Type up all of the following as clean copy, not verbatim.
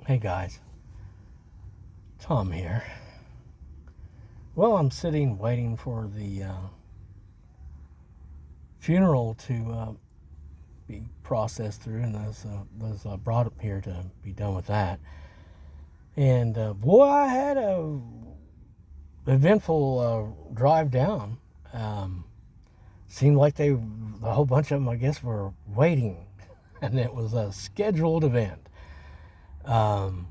Hey guys, Tom here. Well, I'm sitting waiting for the funeral to be processed through, and was brought up here to be done with that. And boy, I had a eventful drive down. Um, Seemed like a whole bunch of them, I guess, were waiting, and it was a scheduled event. Um,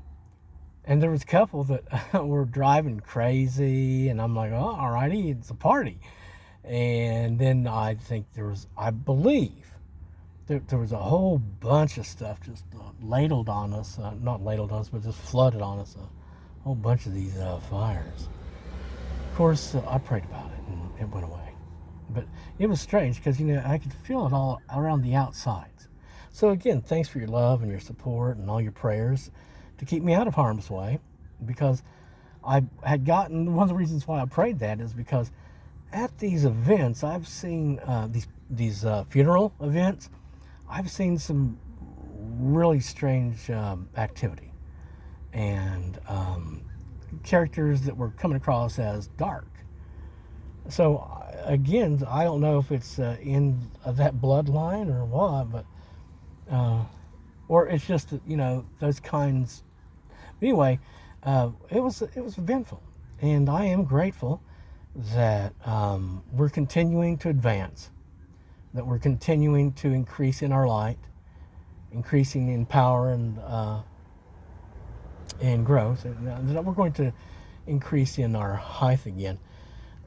And there was a couple that were driving crazy, and I'm like, oh, alrighty, it's a party. And then I think I believe, there was a whole bunch of stuff just ladled on us, not ladled on us, but just flooded on us, a whole bunch of these fires. Of course, I prayed about it, and it went away. But it was strange because, I could feel it all around the outsides. So again, thanks for your love and your support and all your prayers to keep me out of harm's way, because I had gotten, one of the reasons why I prayed that is because at these events I've seen these funeral events, I've seen some really strange activity and characters that were coming across as dark. So again, I don't know if it's in that bloodline or what, but or it's just those kinds. Anyway, it was eventful, and I am grateful that we're continuing to advance, that we're continuing to increase in our light, increasing in power and growth, and that we're going to increase in our height again.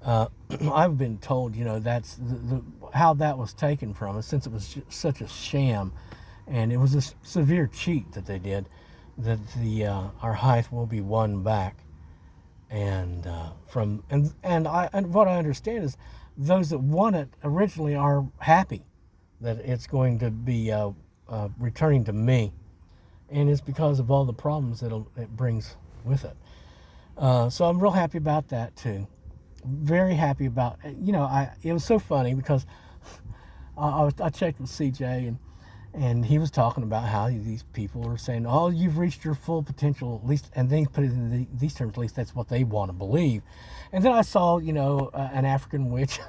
Uh, I've been told, that's how that was taken from us, since it was such a sham, and it was a severe cheat that they did. That our height will be won back, and what I understand is those that won it originally are happy that it's going to be returning to me, and it's because of all the problems that it brings with it. So I'm real happy about that too. Very happy about it was so funny because I checked with CJ, and he was talking about how these people are saying, "Oh, you've reached your full potential," at least, and then he put it in these terms. At least that's what they want to believe. And then I saw, an African witch,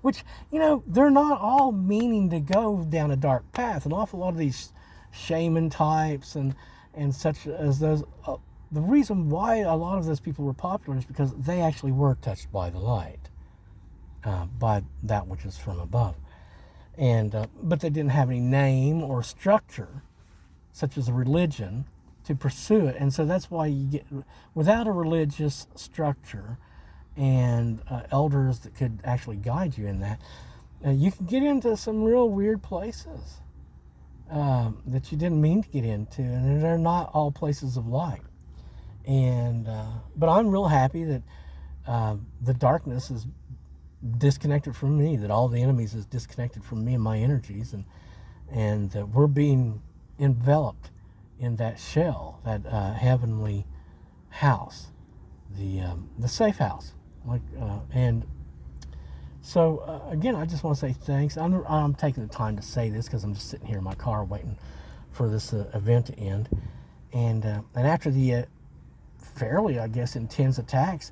which they're not all meaning to go down a dark path. An awful lot of these shaman types and such as those. The reason why a lot of those people were popular is because they actually were touched by the light, by that which is from above. And but they didn't have any name or structure, such as a religion, to pursue it. And so that's why you get, without a religious structure and elders that could actually guide you in that, you can get into some real weird places that you didn't mean to get into, and they're not all places of light. And but I'm real happy that the darkness is disconnected from me, that all the enemies is disconnected from me and my energies, and that we're being enveloped in that shell, that heavenly house, the safe house. And so again, I just want to say thanks. I'm taking the time to say this because I'm just sitting here in my car waiting for this event to end, and after the fairly, I guess, intense attacks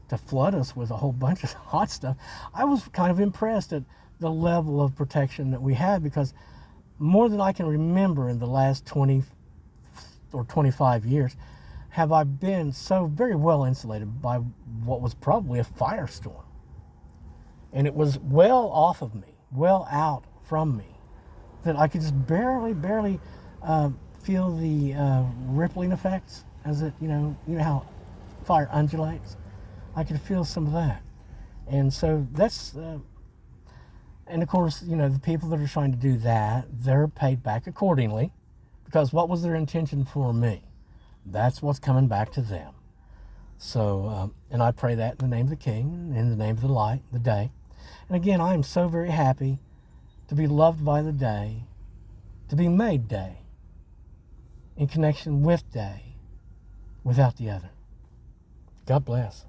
to flood us with a whole bunch of hot stuff, I was kind of impressed at the level of protection that we had, because more than I can remember in the last 20 or 25 years have I been so very well insulated by what was probably a firestorm. And it was well off of me, well out from me, that I could just barely feel the rippling effects as it, how fire undulates. I could feel some of that. And so that's, and of course, the people that are trying to do that, they're paid back accordingly, because what was their intention for me? That's what's coming back to them. So, and I pray that in the name of the King, in the name of the light, the day. And again, I am so very happy to be loved by the day, to be made day, in connection with day, without the other. God bless.